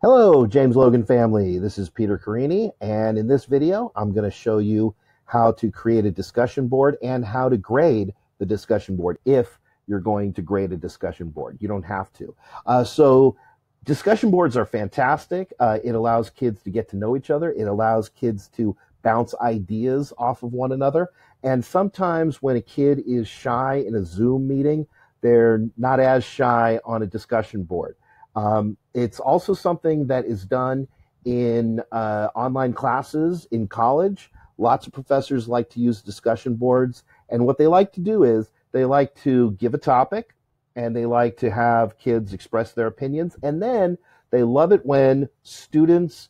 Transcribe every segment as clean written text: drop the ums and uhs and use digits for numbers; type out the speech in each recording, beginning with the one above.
Hello, James Logan family. This is Peter Carini, and in this video, I'm going to show you how to create a discussion board and how to grade the discussion board if you're going to grade a discussion board. You don't have to. So discussion boards are fantastic. It allows kids to get to know each other. It allows kids to bounce ideas off of one another. And sometimes when a kid is shy in a Zoom meeting, they're not as shy on a discussion board. It's also something that is done in online classes in college. Lots of professors like to use discussion boards. And what they like to do is they like to give a topic and they like to have kids express their opinions. And then they love it when students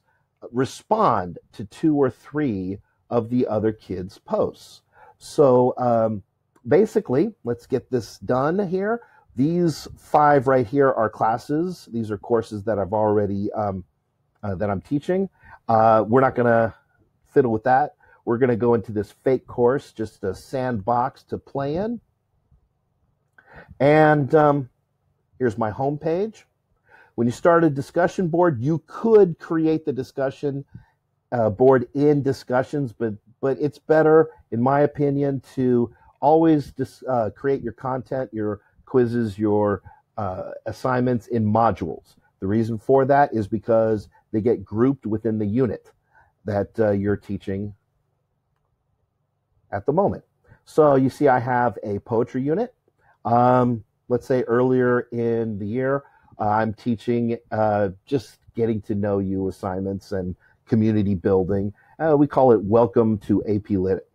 respond to 2 or 3 of the other kids' posts. So basically, let's get this done here. These 5 right here are classes. These are courses that I've already that I'm teaching. We're not going to fiddle with that. We're going to go into this fake course, just a sandbox to play in. And here's my home page. When you start a discussion board, you could create the discussion board in discussions, but it's better, in my opinion, to always create your content, your quizzes, your assignments in modules. The reason for that is because they get grouped within the unit that you're teaching at the moment. So you see I have a poetry unit. Let's say earlier in the year, I'm teaching just getting to know you assignments and community building. We call it Welcome to AP Lit.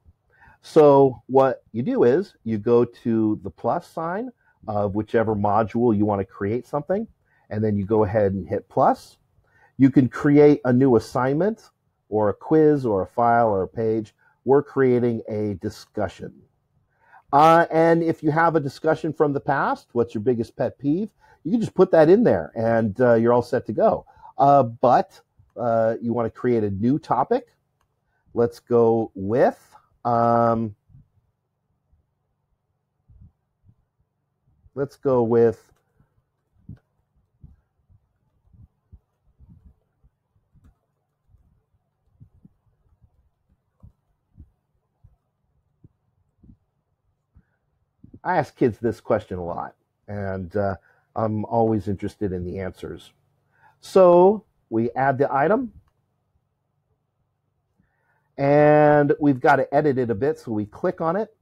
So what you do is you go to the plus sign of whichever module you want to create something, and then you go ahead and hit plus. You can create a new assignment or a quiz or a file or a page. We're creating a discussion. And if you have a discussion from the past, what's your biggest pet peeve? You can just put that in there and you're all set to go. But you want to create a new topic. Let's go with I ask kids this question a lot, and I'm always interested in the answers. So we add the item, and we've got to edit it a bit, so we click on it,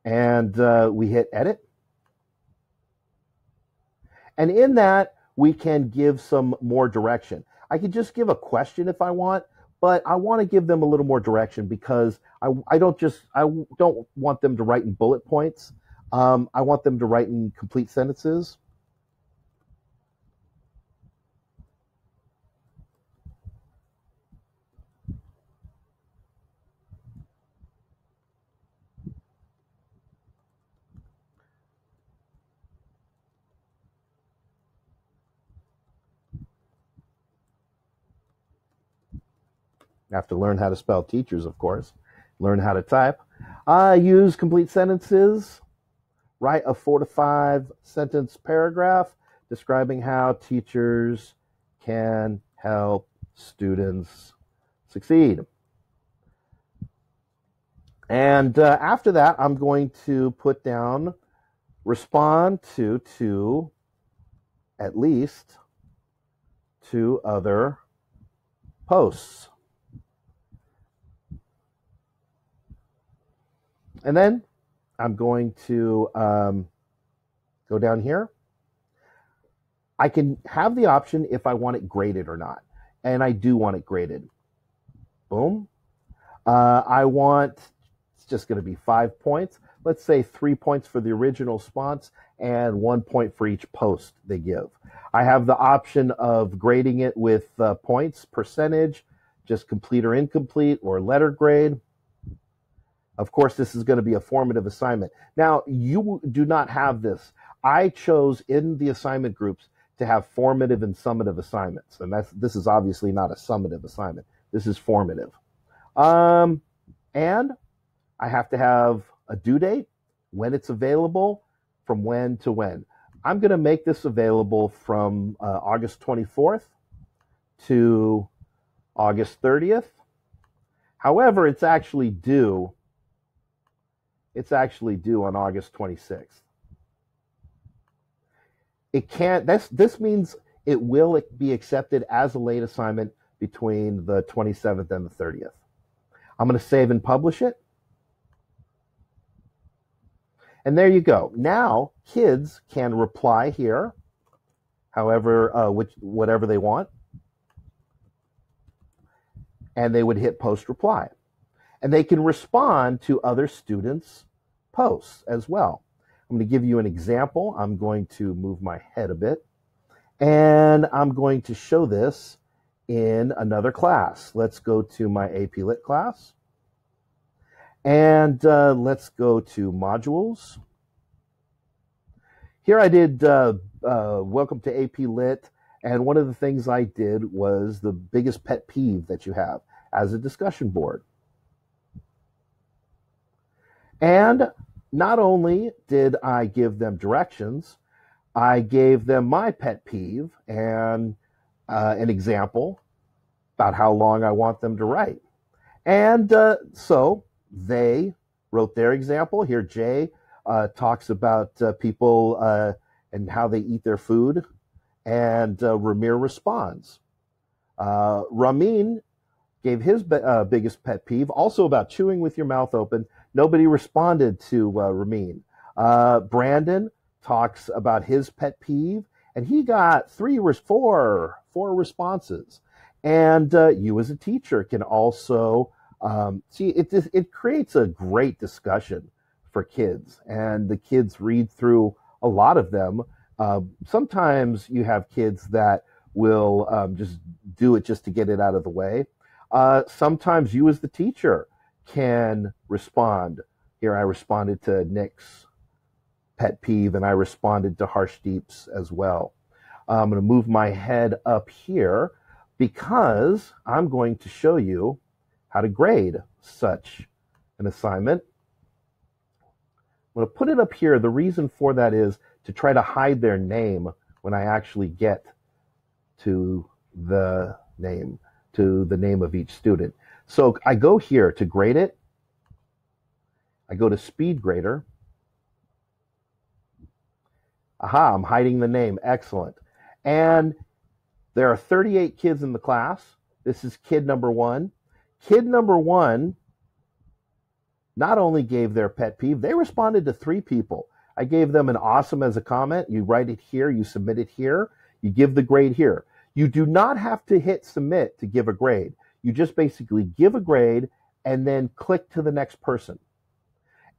and we hit edit. And in that, we can give some more direction. I could just give a question if I want, but I want to give them a little more direction because I don't want them to write in bullet points. I want them to write in complete sentences. I have to learn how to spell teachers, of course. Learn how to type. Use complete sentences. Write a 4 to 5 sentence paragraph describing how teachers can help students succeed. And after that, I'm going to put down respond to at least 2 other posts. And then I'm going to go down here. I can have the option if I want it graded or not. And I do want it graded. Boom. It's just going to be 5 points. Let's say 3 points for the original response and 1 point for each post they give. I have the option of grading it with points, percentage, just complete or incomplete, or letter grade. Of course, this is going to be a formative assignment. Now, you do not have this. I chose in the assignment groups to have formative and summative assignments. And this is obviously not a summative assignment. This is formative. And I have to have a due date, when it's available, from when to when. I'm going to make this available from August 24th to August 30th. However, it's actually due on August 26th. It can't, this means it will be accepted as a late assignment between the 27th and the 30th. I'm going to save and publish it. And there you go. Now kids can reply here, whatever they want, and they would hit post reply. And they can respond to other students' posts as well. I'm going to give you an example. I'm going to move my head a bit, and I'm going to show this in another class. Let's go to my AP Lit class. And let's go to modules. Here I did welcome to AP Lit, and one of the things I did was the biggest pet peeve that you have as a discussion board. And not only did I give them directions, I gave them my pet peeve and an example about how long I want them to write. And so they wrote their example. Here, Jay talks about people and how they eat their food, and Ramir responds. Ramin gave his biggest pet peeve, also about chewing with your mouth open. Nobody responded to Ramin. Brandon talks about his pet peeve, and he got four responses. And you as a teacher can also see, it creates a great discussion for kids, and the kids read through a lot of them. Sometimes you have kids that will just do it just to get it out of the way. Sometimes you as the teacher can respond. Here I responded to Nick's pet peeve, and I responded to Harshdeep's as well. I'm going to move my head up here because I'm going to show you how to grade such an assignment. I'm going to put it up here. The reason for that is to try to hide their name when I actually get to the name of each student. So I go here to grade it. I go to Speed Grader. Aha, I'm hiding the name. Excellent. And there are 38 kids in the class. This is kid number 1. Kid number 1 not only gave their pet peeve, they responded to 3 people. I gave them an awesome as a comment. You write it here, you submit it here, you give the grade here. You do not have to hit submit to give a grade. You just basically give a grade and then click to the next person.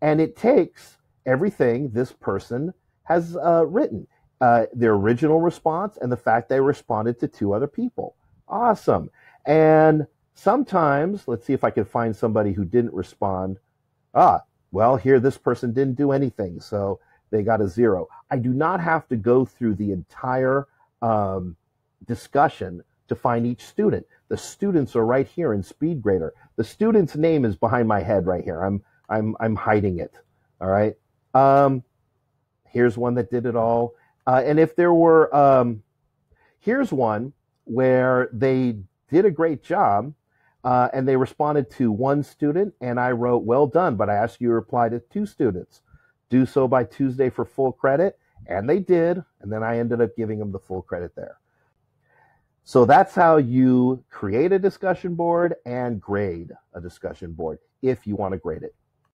And it takes everything this person has written, their original response and the fact they responded to 2 other people. Awesome. And sometimes, let's see if I can find somebody who didn't respond. Well, here this person didn't do anything, so they got a 0. I do not have to go through the entire discussion to find each student. The students are right here in Speed Grader. The student's name is behind my head right here. I'm hiding it. All right. Here's one that did it all. And if there were, here's one where they did a great job, and they responded to 1 student, and I wrote, well done, but I asked you to reply to 2 students. Do so by Tuesday for full credit, and they did, and then I ended up giving them the full credit there. So that's how you create a discussion board and grade a discussion board if you want to grade it.